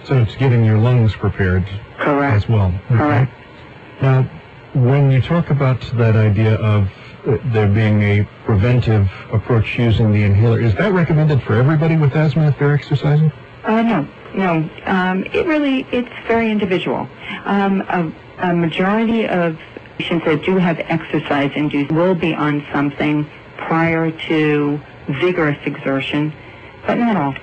So it's getting your lungs prepared Correct. as well. Okay. Correct. Now, when you talk about that idea of there being a preventive approach using the inhaler, is that recommended for everybody with asthma if they're exercising? No. It's very individual. A majority of patients that do have exercise-induced will be on something prior to vigorous exertion, but not all.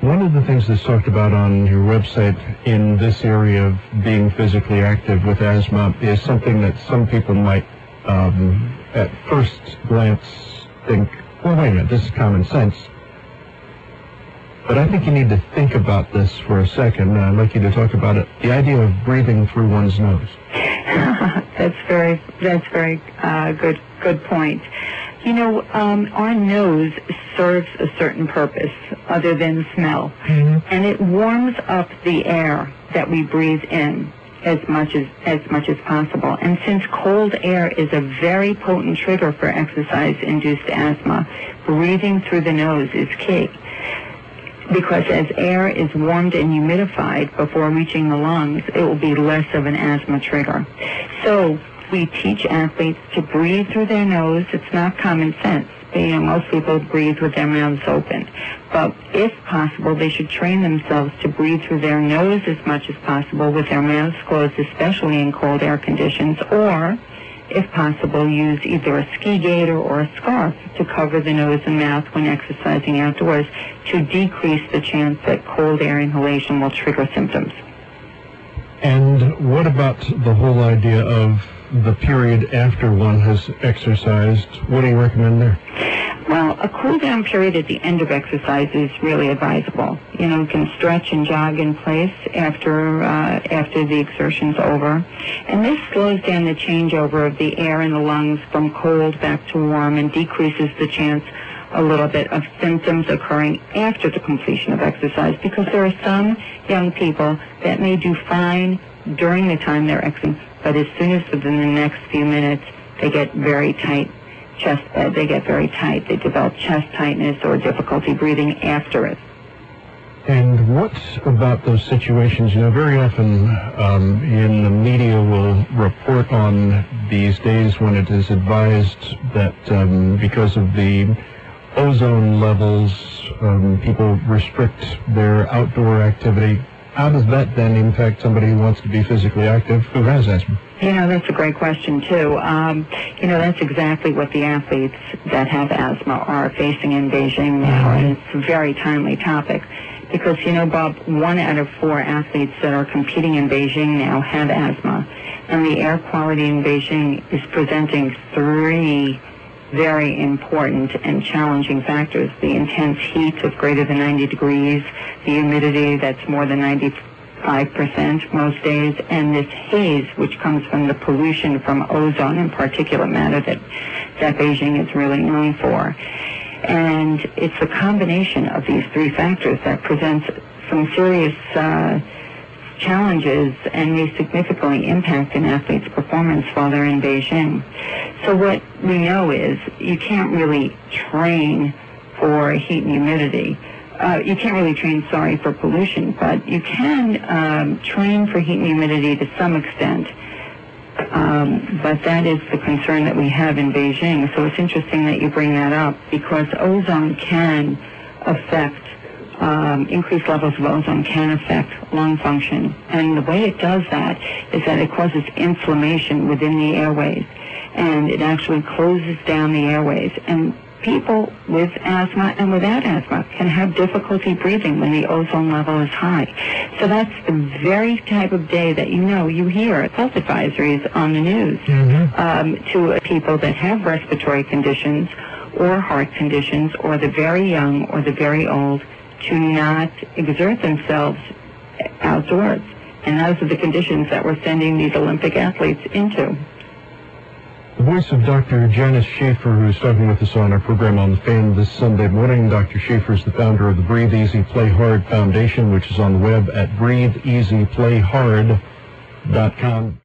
One of the things that's talked about on your website in this area of being physically active with asthma is something that some people might, at first glance, think, well, wait a minute, this is common sense. But I think you need to think about this for a second. I'd like you to talk about it. The idea of breathing through one's nose. That's very good point. You know, our nose serves a certain purpose other than smell, and it warms up the air that we breathe in as much as possible. And since cold air is a very potent trigger for exercise-induced asthma, breathing through the nose is key. Because as air is warmed and humidified before reaching the lungs, it will be less of an asthma trigger. So we teach athletes to breathe through their nose. It's not common sense. Most people breathe with their mouths open. But if possible, they should train themselves to breathe through their nose as much as possible with their mouths closed, especially in cold air conditions, or if possible, use either a ski gaiter or a scarf to cover the nose and mouth when exercising outdoors to decrease the chance that cold air inhalation will trigger symptoms. And what about the whole idea of the period after one has exercised? What do you recommend there? Well, a cool-down period at the end of exercise is really advisable. You can stretch and jog in place after the exertion's over. And this slows down the changeover of the air in the lungs from cold back to warm and decreases the chance a little bit of symptoms occurring after the completion of exercise, because there are some young people that may do fine during the time they're exercising, but as soon as within the next few minutes they get very tight chest, they get very tight, they develop chest tightness or difficulty breathing after it. And what about those situations? Very often in the media will report on these days when it is advised that because of the ozone levels, people restrict their outdoor activity. How does that then impact somebody who wants to be physically active who has asthma? That's a great question, too. That's exactly what the athletes that have asthma are facing in Beijing now, and it's a very timely topic. Because, Bob, 1 out of 4 athletes that are competing in Beijing now have asthma. And the air quality in Beijing is presenting 3 very important and challenging factors: the intense heat of greater than 90 degrees, the humidity that's more than 95% most days, and this haze which comes from the pollution from ozone and particulate matter that Beijing is really known for. And it's a combination of these 3 factors that presents some serious challenges and may significantly impact an athlete's performance while they're in Beijing. So what we know is you can't really train for heat and humidity. You can't really train, for pollution, but you can train for heat and humidity to some extent. But that is the concern that we have in Beijing. So it's interesting that you bring that up, because ozone can affect increased levels of ozone can affect lung function. And the way it does that is that it causes inflammation within the airways, and it actually closes down the airways. And people with asthma and without asthma can have difficulty breathing when the ozone level is high. So that's the very type of day that you hear health advisories on the news to people that have respiratory conditions or heart conditions, or the very young or the very old, to not exert themselves outdoors. And those are the conditions that we're sending these Olympic athletes into. The voice of Dr. Janis Schaeffer, who's talking with us on our program on the Fan this Sunday morning. Dr. Schaeffer is the founder of the Breathe Easy Play Hard Foundation, which is on the web at breatheeasyplayhard.com.